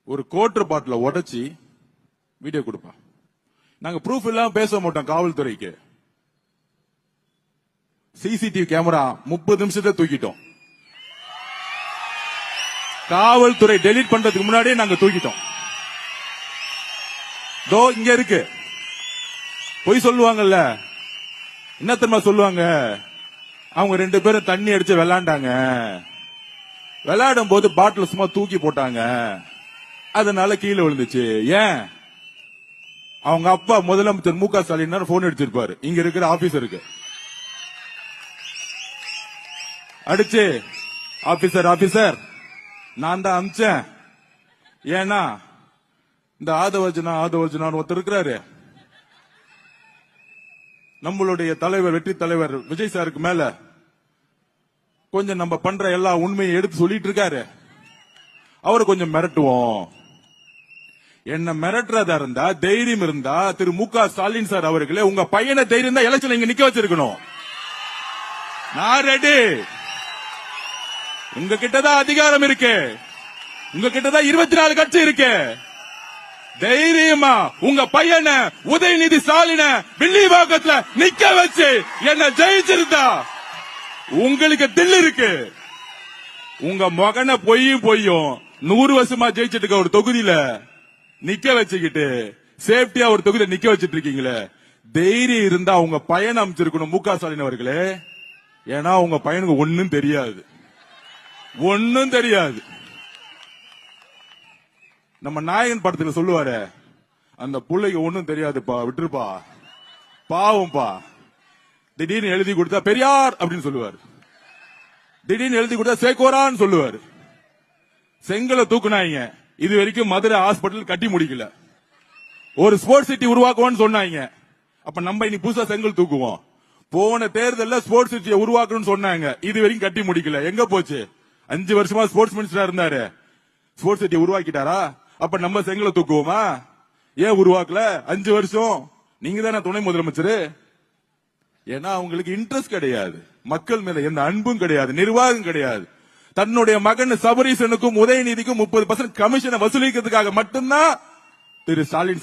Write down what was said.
ஒரு கோட்டர் பாட்டில உடைச்சி வீடியோ கொடுப்பா. நாங்க ப்ரூஃப் இல்லாம பேச மாட்டோம். காவல்துறைக்கு சிசிடிவி கேமரா 30 நிமிஷத்தை தூக்கிட்டோம். காவல்துறை டெலீட் பண்றதுக்கு முன்னாடியே நாங்க தூக்கிட்டோம். தோ இங்க இருக்கு. பொய் சொல்லுவாங்கல்ல, என்ன தெரியுமா சொல்லுவாங்க? அவங்க 2 பேரும் தண்ணி அடிச்சு விளையாண்டாங்க, விளையாடும் போது பாட்டில் சும்மா தூக்கி போட்டாங்க, அதனால கீழே விழுந்துச்சு. ஏன்? அவங்க அப்பா முதலமைச்சர் மு க ஸ்டாலின் போன் அடிச்சிருப்பாரு இங்க இருக்கிற ஆபீசருக்கு. அடிச்சு, ஆபீசர் நான் தான் அமிச்சேன். ஏன்னா இந்த ஆதவர்ஜனா ஒருத்தர் இருக்கிறாரு, நம்மளுடைய தலைவர் வெற்றி தலைவர் விஜய் சாருக்கு மேல கொஞ்சம் நம்ம பண்ற எல்லா உண்மையை எடுத்து சொல்லிட்டு இருக்காரு. அவரை கொஞ்சம் மிரட்டுவோம். என்ன மிரட்டுறதா இருந்தா, தைரியம் இருந்தா திரு மு க ஸ்டாலின் சார் அவர்களே, உங்க பையனை தைரியம் தான் எலெக்ஷன் இங்க நிக்க வச்சிருக்கணும். நான் ரெடி. உங்க கிட்டதான் அதிகாரம் இருக்கு, உங்க கிட்டதான் 24 கட்சி இருக்கு. தைரியமா உங்க பையனை உதயநிதி ஸ்டாலின வில்லிவாக்கத்துல நிக்க வச்சு என்ன ஜெயிச்சிருந்தா உங்களுக்கு தில்லு இருக்கு. உங்க மகனை பொய்யும் 100 வருஷமா ஜெயிச்சிட்டு இருக்க ஒரு தொகுதியில நிக்க வச்சுக்கிட்டு சேஃப்டியா ஒரு தொகுதியில நிக்க வச்சிட்டு இருக்கீங்களே, தைரியம் இருந்தா உங்க பையனை அமைச்சிருக்கணும் மு க ஸ்டாலின் அவர்களே. ஏன்னா உங்க பையனுக்கு ஒன்னும் தெரியாது. நம்ம நாயகன் படத்துல சொல்லுவாரு, அந்த புள்ளைக்கு ஒன்னும் தெரியாதுப்பா, விட்டுருப்பா, பாவம்பா. திடீர்னு எழுதி கொடுத்தா பெரியார் அப்படின்னு சொல்லுவாரு, திடீர்னு எழுதி கொடுத்தா சேகோரான்னு சொல்லுவாரு. செங்கலை தூக்குனாங்க, இது வரைக்கும் மதுரை ஹாஸ்பிட்டல் கட்டி முடிக்கல. ஒரு ஸ்போர்ட்ஸ் சிட்டி உருவாக்குவோம்னு சொன்னாங்க, அப்ப நம்ம இன்னைக்கு புதுசா செங்கல் தூக்குவோம். போன தேர்தல்ல ஸ்போர்ட்ஸ் சிட்டியை உருவாக்கணும்னு சொன்னாங்க, இது வரைக்கும் கட்டி முடிக்கல. எங்க போச்சு? 5 வருஷமா ஸ்போர்ட்ஸ் மினிஸ்டரா இருந்தாரு, ஸ்போர்ட்ஸ் சிட்டி உருவாக்கிட்டாரா? அப்ப நம்ம செங்கலை தூக்குவோமா? ஏன் உருவாக்கல? 5 வருஷம் நீங்க தானே துணை முதலமைச்சர். ஏன்னா அவங்களுக்கு இன்ட்ரெஸ்ட் கிடையாது, மக்கள் மேல எந்த அன்பும் கிடையாது, நிர்வாகம் கிடையாது. தன்னுடைய மகன் சபரீசனுக்கும் உதயநிதிக்கும் 30% கமிஷனை வசூலிக்கிறதுக்காக மட்டும்தான் திரு ஸ்டாலின்